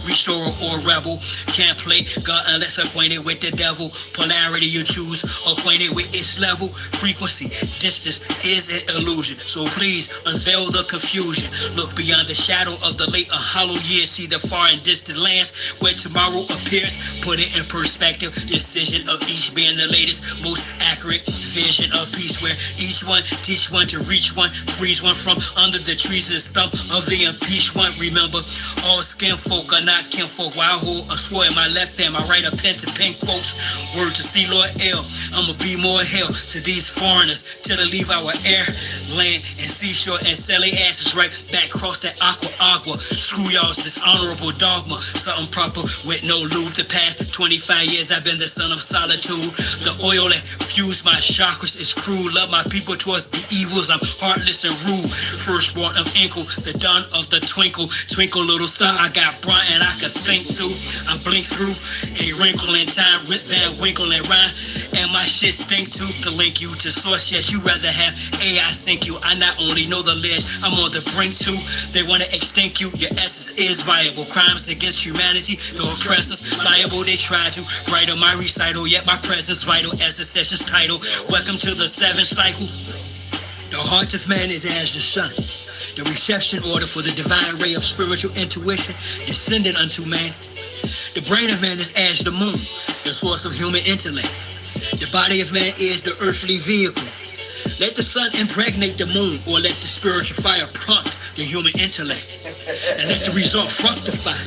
restorer or rebel. Can't play God unless acquainted with the devil. Polarity you choose, acquainted with its level. Frequency, distance is an illusion. So please unveil the confusion. Look beyond the shadow of the late or hollow years. See the far and distant lands where tomorrow appears. Put it in perspective. Decision of each being the latest, most accurate vision of peace, where each one teach one to reach one, freeze one from under the trees and stump of the impeached one. Remember, all skin folk are not kinfolk. While I hold a sword in my left hand, I write a pen to pen quotes. Word to see Lord L. I'ma be more hell to these foreigners till they leave our air, land, and seashore and sell their asses right back across that agua. Screw y'all's dishonorable dogma. Something proper with no lube. The past 25 years I've been the son of solitude. The oil that fused my chakras is cruel. Love my people towards the evils. I'm heartless and rude. Firstborn of Inkle, the dawn of the twinkle. Twinkle little sun, I got bright and I could think too. I blink through a wrinkle in time, Rip Van Winkle and rhyme. And my shit stink too. To link you to source, yes, you rather have AI sink you. I not only know the ledge, I'm on the brink too. They wanna extinct you, your essence is viable. Crimes against humanity, the oppressors liable. They try to write on my recital, yet my presence vital as the session's title. Welcome to the seventh cycle. The heart of man is as the sun, the reception order for the divine ray of spiritual intuition descended unto man. The brain of man is as the moon, the source of human intellect. The body of man is the earthly vehicle. Let the sun impregnate the moon, or let the spiritual fire prompt the human intellect. And let the result fructify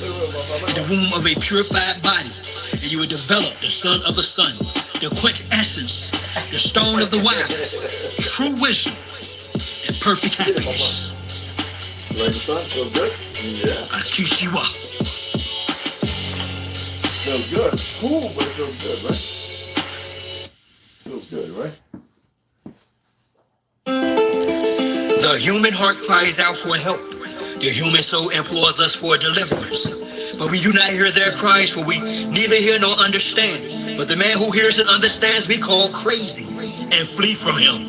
in the womb of a purified body. And you will develop the son of the sun, the quintessence, the stone of the wise, true wisdom, and perfect happiness. Like the sun? Feels good? Yeah. I teach you up. Feels good. Cool, but it feels good, right? Feels good, right? The human heart cries out for help. The human soul implores us for deliverance. But we do not hear their cries, for we neither hear nor understand. But the man who hears and understands we call crazy and flee from him.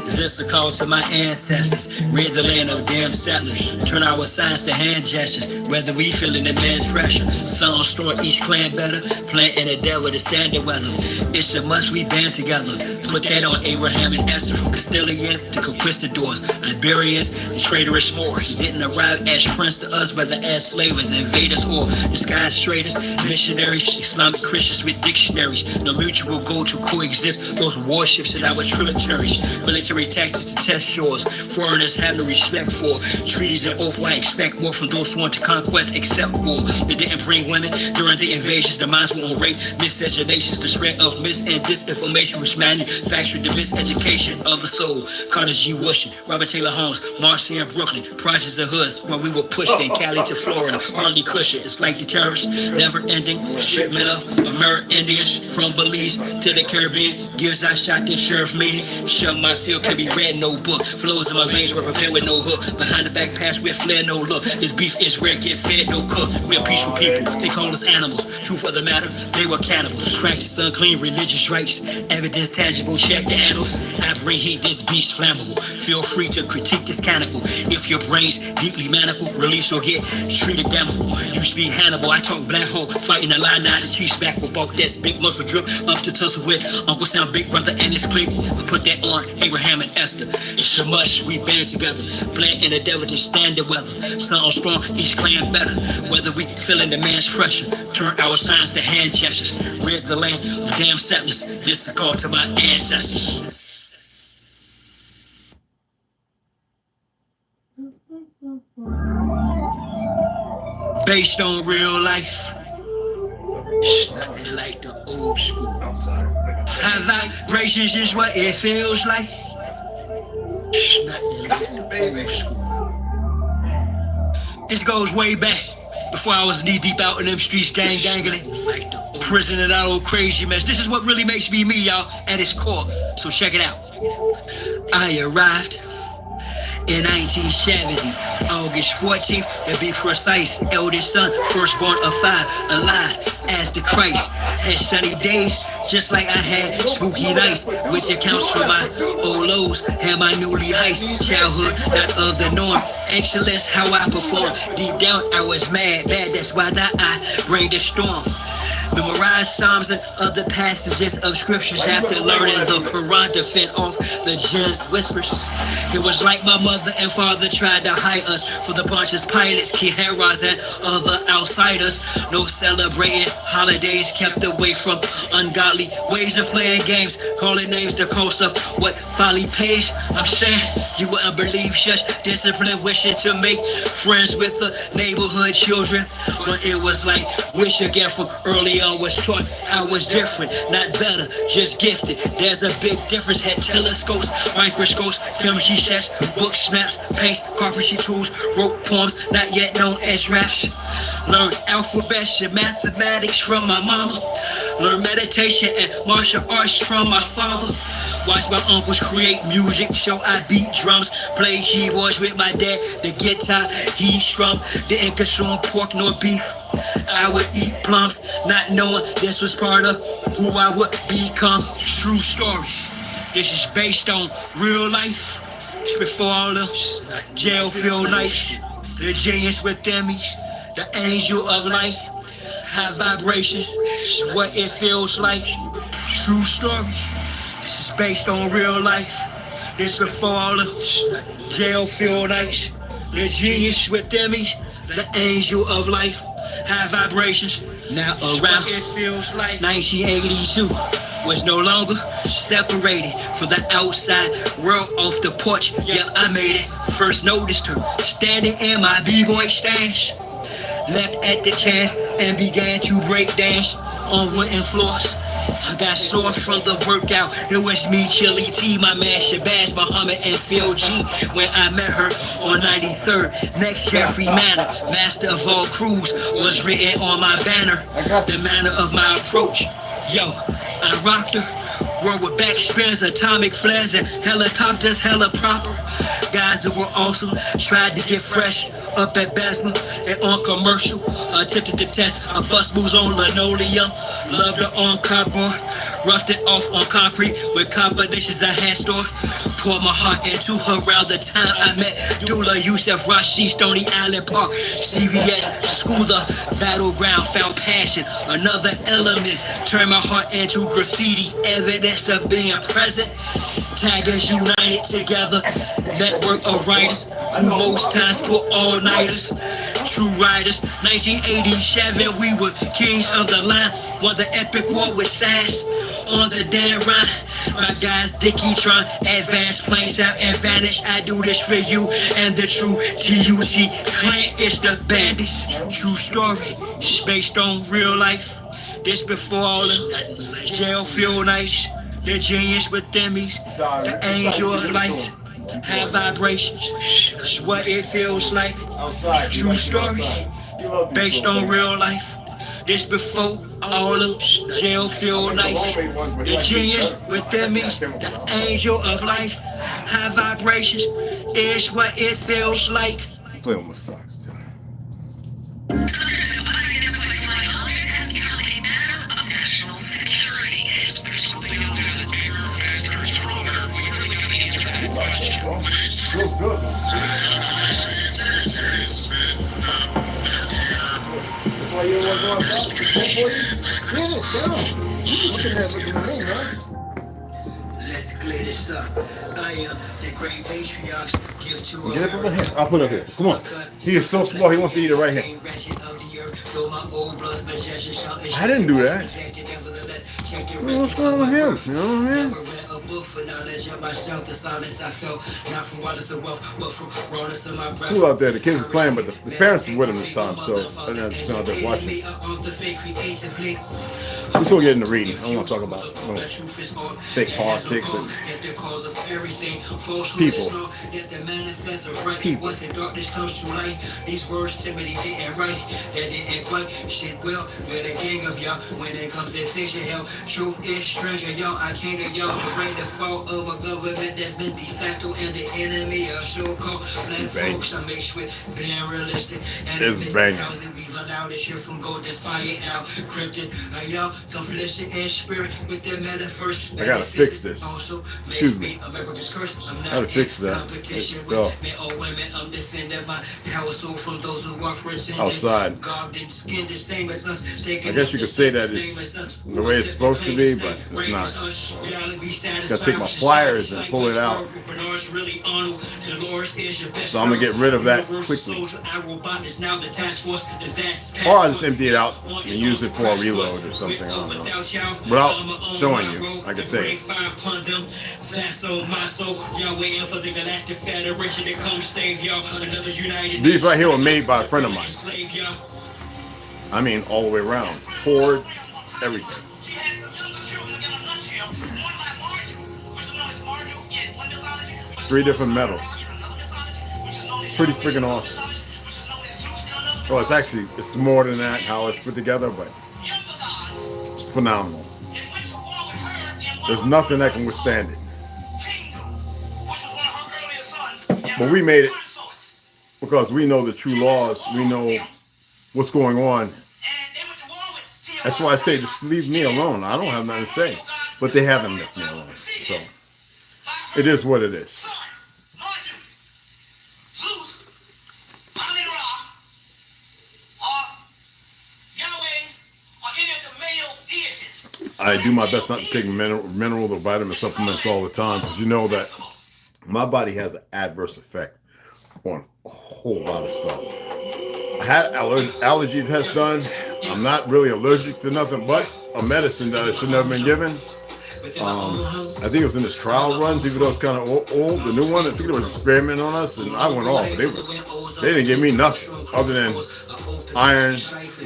This is a call to my ancestors. Rid the land of damn settlers. Turn our signs to hand gestures. Whether we feeling immense pressure. Sun store each clan better. Planting a devil to stand the weather. It's a must we band together. Put that on Abraham and Esther. From Castilians to conquistadors. Iberians and traitorous Moors. Didn't arrive as friends to us, whether as slavers, invaders, or disguised traders. Missionaries, Islamic Christians with dictionaries. No mutual goal to coexist. Those warships in our tributaries. Military tactics to test shores. Foreigners have no respect for treaties and oath. Why expect more from those sworn to conquest except war? They didn't bring women during the invasions. The minds were on rape, miscegenations, the spread of mis and disinformation, which manufactured the miseducation of the soul. Carter G. Washington, Robert Taylor Holmes, Marcy and Brooklyn, projects and hoods where we were pushed in Cali to Florida. Hardly cushion. It's like the terrorists, never ending shipment of American Indians from Belize to the Caribbean. Gives I shot this sheriff meaning. Shut my field can be read, no book. Flows in my veins were prepared with no hook. Behind the back pass with flair, no look. This beef is rare, get fed, no cook. We're peaceful people, they call us animals. Truth of the matter, they were cannibals. Practice unclean religious rites. Evidence tangible, check the annals. I bring heat, this beast flammable. Feel free to critique this cannibal. If your brain's deeply maniacal, release or get treated damnable. You speak Hannibal, I talk black hole. Fighting the line, now the cheese back with bulk. That's big muscle drip up to tussle with Uncle Sam, big brother and his clique. I put that on Abraham and Esther. It's a must, we band together. Plant and the devil to stand the weather. Sound strong, each clan better. Whether we feeling the man's pressure. Turn our signs to hand gestures. Rid the land of damn settlers. This is a call to my ancestors. Based on real life. It's nothing like the old school. High vibrations is what it feels like. It's nothing like the old school. This goes way back, before I was knee deep out in them streets gangling. Prison and that old crazy mess. This is what really makes me me, y'all, at its core. So check it out. I arrived in 1970, August 14th, to be precise, eldest son, firstborn of 5, alive as the Christ. Had sunny days, just like I had spooky nights, which accounts for my old lows and my newly heights. Childhood, not of the norm. Excellence, how I perform. Deep down, I was mad, bad. That's why now I bring the storm. Memorize Psalms and other passages of scriptures after learning the Quran to fend off the jinns' whispers. It was like my mother and father tried to hide us for the Pontius Pilates, Kiheras, and other outsiders. No celebrating holidays, kept away from ungodly ways of playing games, calling names the cost of what folly pays. I'm saying you wouldn't believe such discipline, wishing to make friends with the neighborhood children. But it was like wish again from early on, was taught I was different, not better, just gifted. There's a big difference. Had telescopes, microscopes, chemistry sets, books, maps, paints, carpentry tools, wrote poems not yet known as raps. Learned alphabets and mathematics from my mama. Learned meditation and martial arts from my father. Watch my uncles create music, so I beat drums, play keyboards with my dad, the guitar he strummed. Didn't consume pork nor beef. I would eat plums, not knowing this was part of who I would become. True story. This is based on real life. It's before all the jail feel nice. The genius within me, the angel of light. High vibrations, it's what it feels like. True story. This is based on real life. This before all the jail feel nice. The genius within me, the angel of life. High vibrations, now around it feels like 1982 was no longer separated from the outside world off the porch. Yeah, I made it. First noticed her standing in my b-boy stance. Leapt at the chance and began to break dance on wooden floors. I got sore from the workout. It was me, Chili T, my man Shabazz, Muhammad, and Phil G. When I met her on 93rd, next Jeffrey Manor, master of all crews, was written on my banner. The manner of my approach. Yo, I rocked her. World with backspins, atomic flares, and helicopters, hella proper. Guys that were awesome, tried to get fresh up at Basma and on commercial. Attempted to test a bus moves on linoleum. Loved her on cardboard. Roughed it off on concrete with combinations I had stored. Poured my heart into her around the time I met Dula, Yusef, Rashid, Stony Island Park, CVS, school, the battleground, found passion. Another element turned my heart into graffiti, evidence of being present. Taggers united together, network of writers who most times put all-nighters. True writers, 1987, we were kings of the line. Won the epic war with Sass on the damn rhyme. My guys, Dickie, Tron, advanced planes have advantage. I do this for you and the true TUT clan. It's the bandits. True story, it's based on real life. This before all the jail feel nice. The genius within me, the angel of light. High vibrations, it's what it feels like. True story, based on real life. This before all of jail feel nice. The genius within me, the angel of life. High vibrations is what it feels like. Play on my socks, too. Feels good. That's why you don't want to go outside. Get it down. Look at me, man. Let's clear this up. I am the great matriarchs. Give to Get it from the hand. I'll put it up here. Come on. He is so small. He wants to eat it right here. I didn't do that. What's going on with him? You know what I mean? Cool out there. The kids are playing, but the parents are with them this time, so I didn't understand how they're watching. We're still getting to reading. I don't want to talk about fake politics and people. People. These words Timothy didn't write. That that didn't quite shit well. We're the king of y'all when it comes to fiction, hell. Truth is stranger, y'all. I came to y'all to bring the fault of a government that's been de facto and the enemy of so-called black folks. I make sure being realistic and it's banging. We've allowed this shit from go defy out. Cryptid, y'all complicit in spirit with their metaphors. I gotta fix this. Excuse me. I gotta fix that. Go. I'm defending my household from those who walk outside. I guess you could say that it's the way it's supposed to be, but it's not. Gotta take my pliers and pull it out. So I'm gonna get rid of that quickly. Or I'll just empty it out and use it for a reload or something. I don't know. Without showing you, like I say. These right here were made by a friend of mine. I mean, all the way around. Poured, everything. Three different metals. Pretty freaking awesome. Well, it's more than that, how it's put together, but it's phenomenal. There's nothing that can withstand it. But we made it because we know the true laws. We know what's going on. That's why I say just leave me alone. I don't have nothing to say. But they haven't left me alone. So it is what it is. I do my best not to take mineral or vitamin supplements all the time because you know that my body has an adverse effect on a whole lot of stuff. I had allergy test done. I'm not really allergic to nothing but a medicine that I should never been given. I think it was in this trial runs, even though it's kind of old, the new one. I think it was experiment on us, and I went off. They didn't give me nothing other than iron,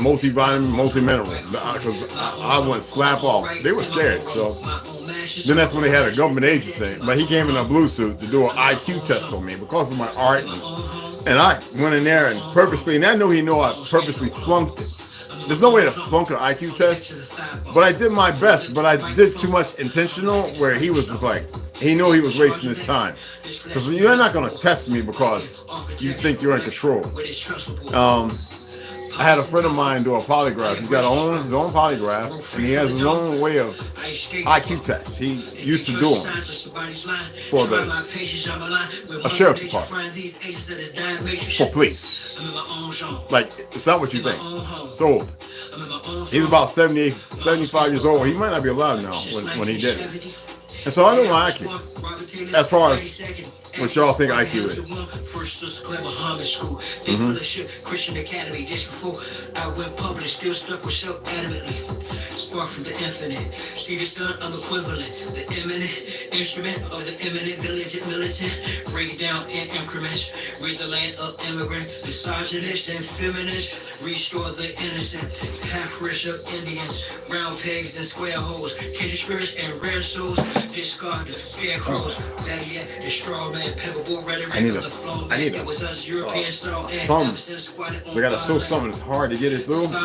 multivitamin, multi-mineral, because I went slap off. They were scared, so then that's when they had a government agency. But he came in a blue suit to do an IQ test on me because of my art, and I went in there and purposely, and I know he knew I purposely flunked it. There's no way to flunk an IQ test, but I did my best, but I did too much intentional where he was just like, he knew he was wasting his time. Because you're not going to test me because you think you're in control. I had a friend of mine do a polygraph. He's got his own polygraph, and he has his own way of IQ tests. He used to do them for a sheriff's department, for police. Like, it's not what you think. So, he's about 75 years old. He might not be alive now when he did it. And so I know my IQ. As far as what y'all think IQ is. Christian Academy just before I went public, still stuck with so adamantly. Spark from the infinite. See the sun, I'm equivalent. The imminent instrument of the imminent, the legit militant. Break it down in increments. Read the land of immigrant, misogynist and feminist. Restore the innocent. Half rich of Indians. Round pegs and square holes. Kindred spirits and rare souls. Discard the scarecrows. Better yet, the straw man, pebble rhetoric of the flow man. It was us European soul and thumb. They gotta sew something that's hard to get it through. No.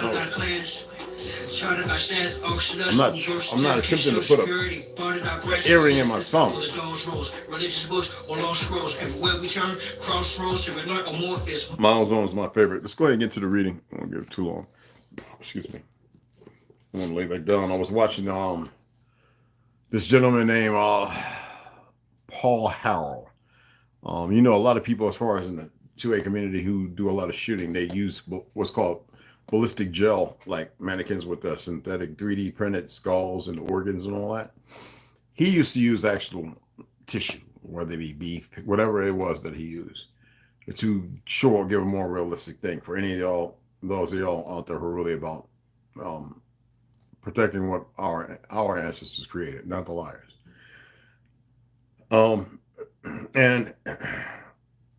I'm not attempting to put an earring in my thumb. Milestone is my favorite. Let's go ahead and get to the reading. I won't give it too long. Excuse me. I'm gonna lay back down. I was watching this gentleman named Paul Harrell. You know, a lot of people, as far as in the 2A community, who do a lot of shooting, they use what's called ballistic gel, like mannequins with the synthetic 3D printed skulls and organs and all that. He used to use actual tissue, whether it be beef, whatever it was that he used, to give a more realistic thing for any of y'all, those of y'all out there who are really about protecting what our ancestors created, not the liars. And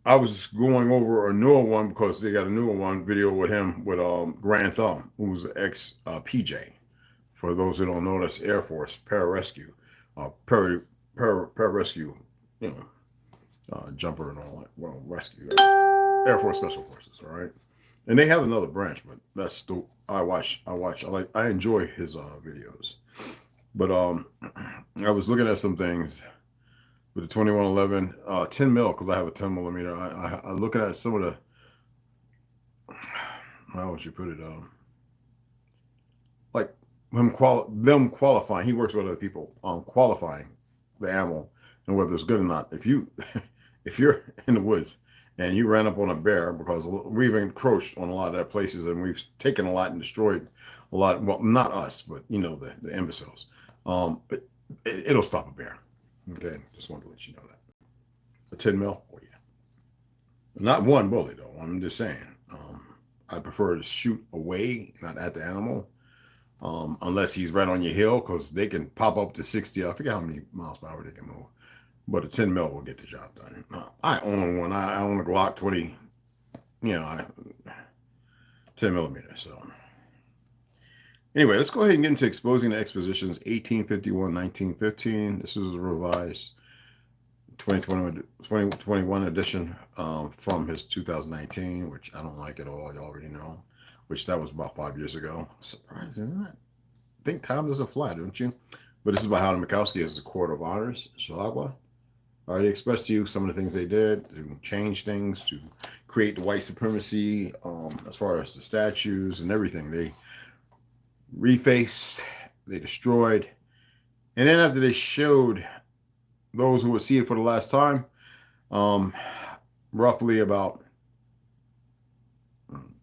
I was going over a newer one because they got a newer one video with him with Grand Thumb, who's ex PJ. For those who don't know, that's Air Force pararescue, pararescue, you know, jumper and all that. Well, rescue, Air Force Special Forces. All right. And they have another branch, but that's the I enjoy his videos. But I was looking at some things with the 2111 10 mil, because I have a 10 millimeter. I looking at some of the, how would you put it, like them qualifying. He works with other people qualifying the ammo and whether it's good or not. If you're in the woods and you ran up on a bear, because we've encroached on a lot of their places and we've taken a lot and destroyed a lot. Well, not us, but you know, the imbeciles. But it'll stop a bear. Okay, just wanted to let you know that. A 10 mil, oh yeah. Not one bullet though. I'm just saying. I prefer to shoot away, not at the animal, unless he's right on your hill, because they can pop up to 60. I forget how many miles per hour they can move. But a 10 mil will get the job done. I own one. I own a Glock 20, 10 millimeter. So anyway, let's go ahead and get into Exposing the Expositions 1851-1915. This is a revised 2021 edition from his 2019, which I don't like at all. You already know, which that was about 5 years ago. Surprising, isn't it? I think time doesn't fly, don't you? But this is about Howard Mikowski as the Court of Honors, Shalagwa. I already expressed to you some of the things they did to change things, to create the white supremacy, as far as the statues and everything. They refaced, they destroyed. And then after they showed those who would see it for the last time, roughly about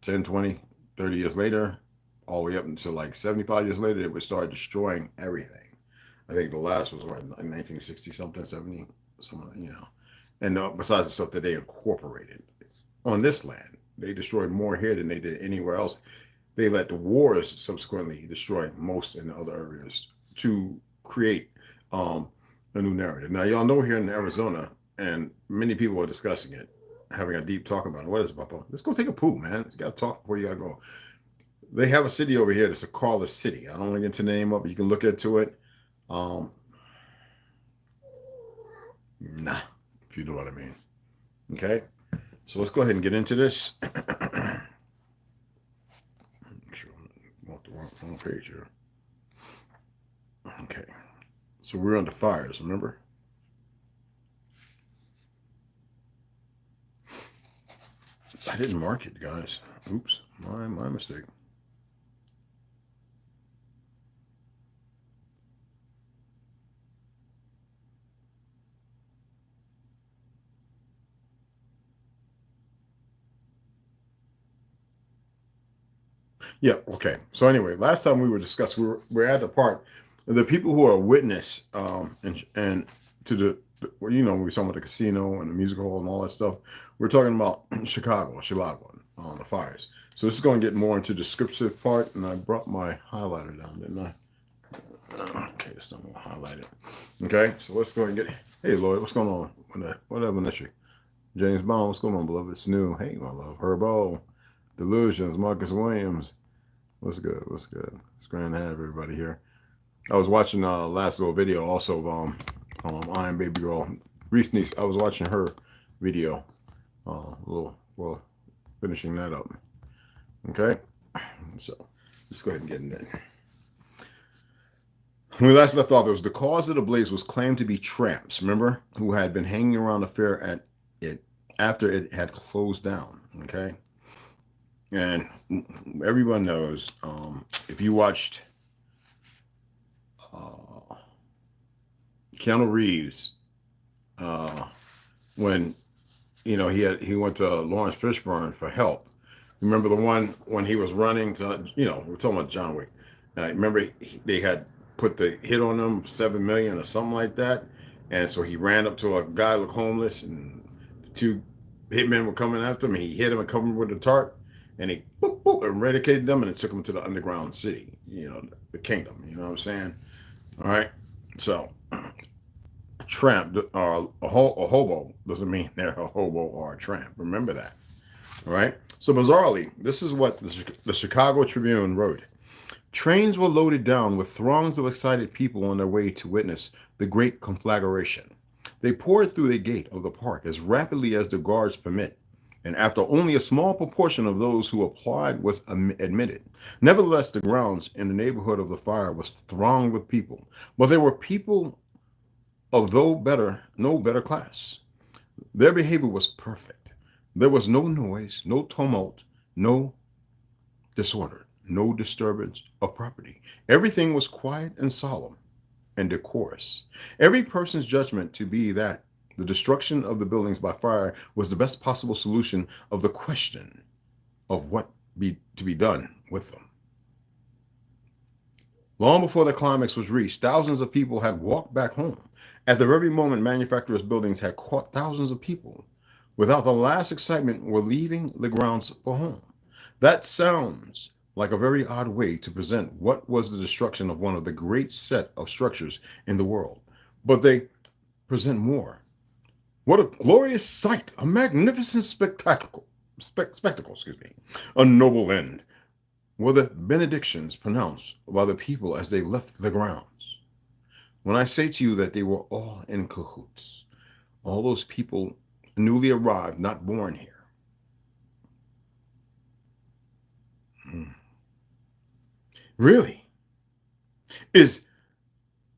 10, 20, 30 years later, all the way up until like 75 years later, they would start destroying everything. I think the last was what, 1960 something, 70. And besides the stuff that they incorporated on this land, they destroyed more here than they did anywhere else. They let the wars subsequently destroy most in the other areas to create a new narrative. Now, y'all know here in Arizona, and many people are discussing it, having a deep talk about it. What is it, Papa? Let's go take a poop, man. You got to talk before you got to go. They have a city over here that's a Carless City. I don't want to get into the name of it. You can look into it. Nah, if you know what I mean. Okay, so let's go ahead and get into this. Make sure I'm off the wrong page here. Okay, so we're on the fires, remember? I didn't mark it, guys. Oops, my mistake. Yeah, okay. So anyway, last time we were discussing, we're at the part, the people who are witness and to the, you know, we were talking about the casino and the music hall and all that stuff. We're talking about Chicago, the fires. So this is going to get more into the descriptive part, and I brought my highlighter down, didn't I? Okay, so I'm going to highlight it. Okay, so let's go ahead and get, hey Lloyd, what's going on? Whatever, Nisha. James Bond, what's going on, beloved? It's new. Hey, my love. Herbo, Delusions, Marcus Williams. What's good? What's good? It's great to have everybody here. I was watching last little video also of Iron Baby Girl. Recently, I was watching her video. Finishing that up. Okay, so let's go ahead and get in there. When we last left off, it was the cause of the blaze was claimed to be tramps, remember, who had been hanging around the fair at it after it had closed down. Okay. And everyone knows, if you watched Keanu Reeves, when he went to Lawrence Fishburne for help. Remember the one when he was running to, we're talking about John Wick. Remember they had put the hit on him, 7 million or something like that, and so he ran up to a guy looked homeless, and the two hitmen were coming after him. And he hit him and covered him with a tarp. And he eradicated them, and it took them to the underground city, the kingdom. You know what I'm saying? All right. So, a tramp or a hobo doesn't mean they're a hobo or a tramp. Remember that. All right. So, bizarrely, this is what the Chicago Tribune wrote. Trains were loaded down with throngs of excited people on their way to witness the great conflagration. They poured through the gate of the park as rapidly as the guards permit. and after only a small proportion of those who applied was admitted. Nevertheless, the grounds in the neighborhood of the fire was thronged with people, but they were people of no better class. Their behavior was perfect. There was no noise, no tumult, no disorder, no disturbance of property. Everything was quiet and solemn and decorous. Every person's judgment to be that the destruction of the buildings by fire was the best possible solution of the question of what to be done with them. Long before the climax was reached, thousands of people had walked back home. At the very moment manufacturers' buildings had caught thousands of people, without the last excitement, were leaving the grounds for home. That sounds like a very odd way to present what was the destruction of one of the great set of structures in the world. But they present more. What a glorious sight, a magnificent spectacle, a noble end were the benedictions pronounced by the people as they left the grounds. When I say to you that they were all in cahoots, all those people newly arrived, not born here. Really? Is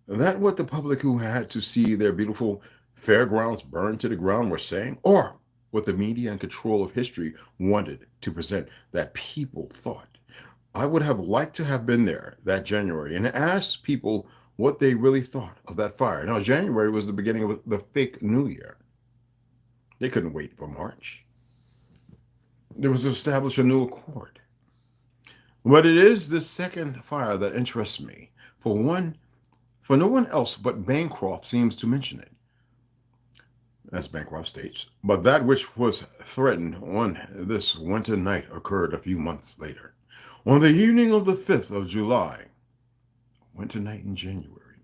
that what the public who had to see their beautiful fairgrounds burned to the ground were saying? Or what the media and control of history wanted to present that people thought? I would have liked to have been there that January and asked people what they really thought of that fire. Now, January was the beginning of the fake New Year. They couldn't wait for March. There was to establish a new accord. But it is the second fire that interests me. For no one else but Bancroft seems to mention it. As Bancroft states, but that which was threatened on this winter night occurred a few months later. On the evening of the 5th of July, winter night in January,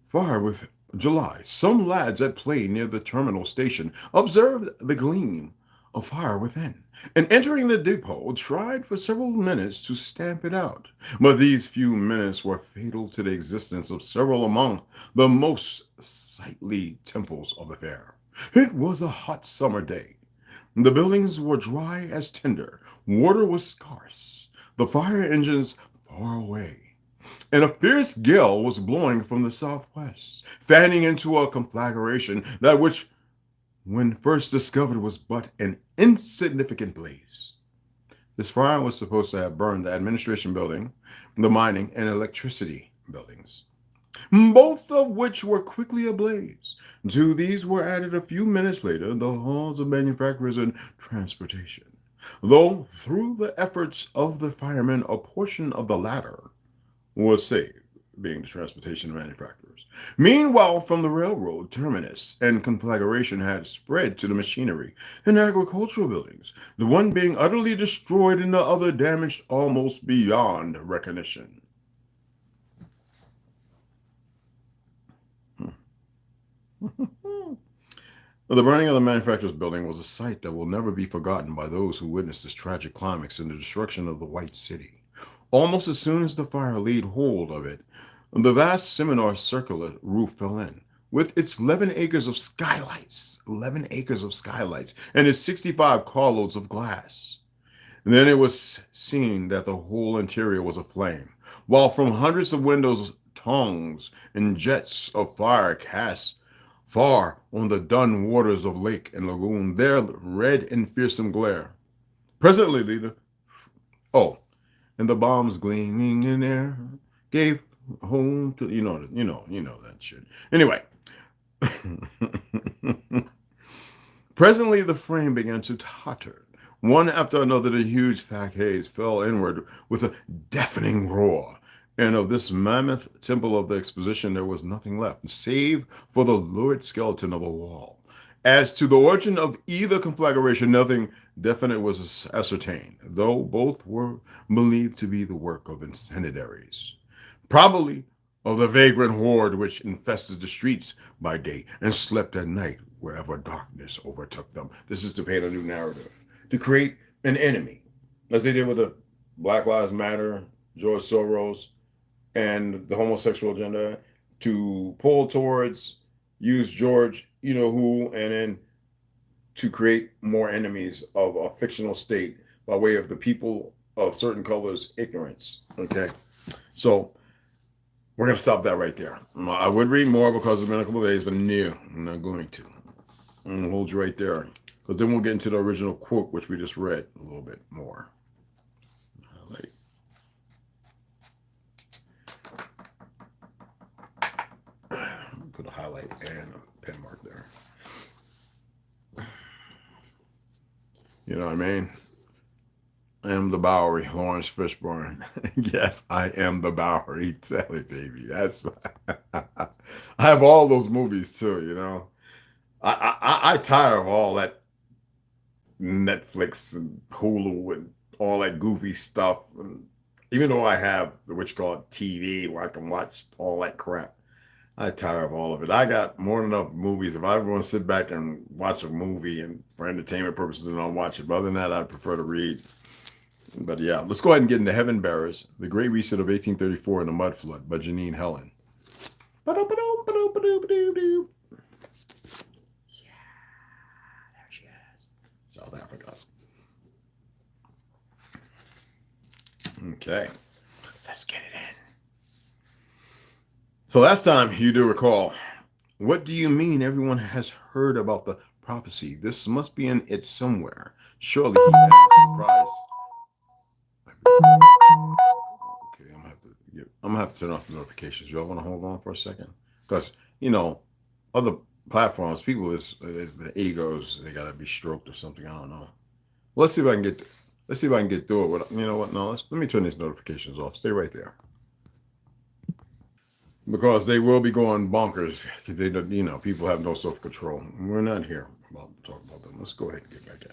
far with July, some lads at play near the terminal station observed the gleam of fire within, and entering the depot, tried for several minutes to stamp it out. But these few minutes were fatal to the existence of several among the most sightly temples of the fair. It was a hot summer day. The buildings were dry as tinder. Water was scarce. The fire engines far away. And a fierce gale was blowing from the southwest, fanning into a conflagration that which, when first discovered, was but an insignificant blaze. This fire was supposed to have burned the administration building, the mining, and electricity buildings, both of which were quickly ablaze. To these were added a few minutes later the halls of manufacturers and transportation, though through the efforts of the firemen a portion of the latter was saved, being the transportation and manufacturers. Meanwhile, from the railroad terminus and conflagration had spread to the machinery and agricultural buildings, the one being utterly destroyed and the other damaged almost beyond recognition. The burning of the manufacturer's building was a sight that will never be forgotten by those who witnessed this tragic climax in the destruction of the White City. Almost as soon as the fire laid hold of it, the vast seminar circular roof fell in, with its 11 acres of skylights, and its 65 carloads of glass. And then it was seen that the whole interior was aflame, while from hundreds of windows, tongues and jets of fire cast far on the dun waters of lake and lagoon, their red and fearsome glare. Presently, and the bombs gleaming in air gave home to you know that shit. Anyway, presently the frame began to totter. One after another, the huge facades fell inward with a deafening roar. And of this mammoth temple of the exposition, there was nothing left, save for the lurid skeleton of a wall. As to the origin of either conflagration, nothing definite was ascertained, though both were believed to be the work of incendiaries, probably of the vagrant horde which infested the streets by day and slept at night wherever darkness overtook them. This is to paint a new narrative, to create an enemy, as they did with the Black Lives Matter, George Soros, and the homosexual agenda, to pull towards, use George, and then to create more enemies of a fictional state by way of the people of certain colors' ignorance. Okay, so we're gonna stop that right there. I would read more because it's been a couple of days, but no, I'm not going to. I'm gonna hold you right there because then we'll get into the original quote, which we just read a little bit more. Highlight. Put a highlight and a pen mark there. You know what I mean? I am the Bowery, Lawrence Fishburne. Yes, I am the Bowery. Tell it, baby. That's I have all those movies too, you know. I tire of all that Netflix and Hulu and all that goofy stuff. And even though I have what you call TV where I can watch all that crap, I tire of all of it. I got more than enough movies. If I ever want to sit back and watch a movie and for entertainment purposes, then I'll watch it. But other than that, I'd prefer to read. But yeah, let's go ahead and get into Heaven Bearers, The Great Reset of 1834 and the Mud Flood by Janine Helen. Yeah, there she is. South Africa. Okay, let's get it in. So last time, you do recall, what do you mean everyone has heard about the prophecy? This must be in it somewhere. Surely he has surprised. Okay, I'm gonna have to turn off the notifications. Y'all want to hold on for a second? Because you know, other platforms, people is the egos, they gotta be stroked or something. I don't know. Let's see if I can get. Let's see if I can get through it. You know what? No, let me turn these notifications off. Stay right there. Because they will be going bonkers. They, you know, people have no self-control. We're not here about to talk about them. Let's go ahead and get back in.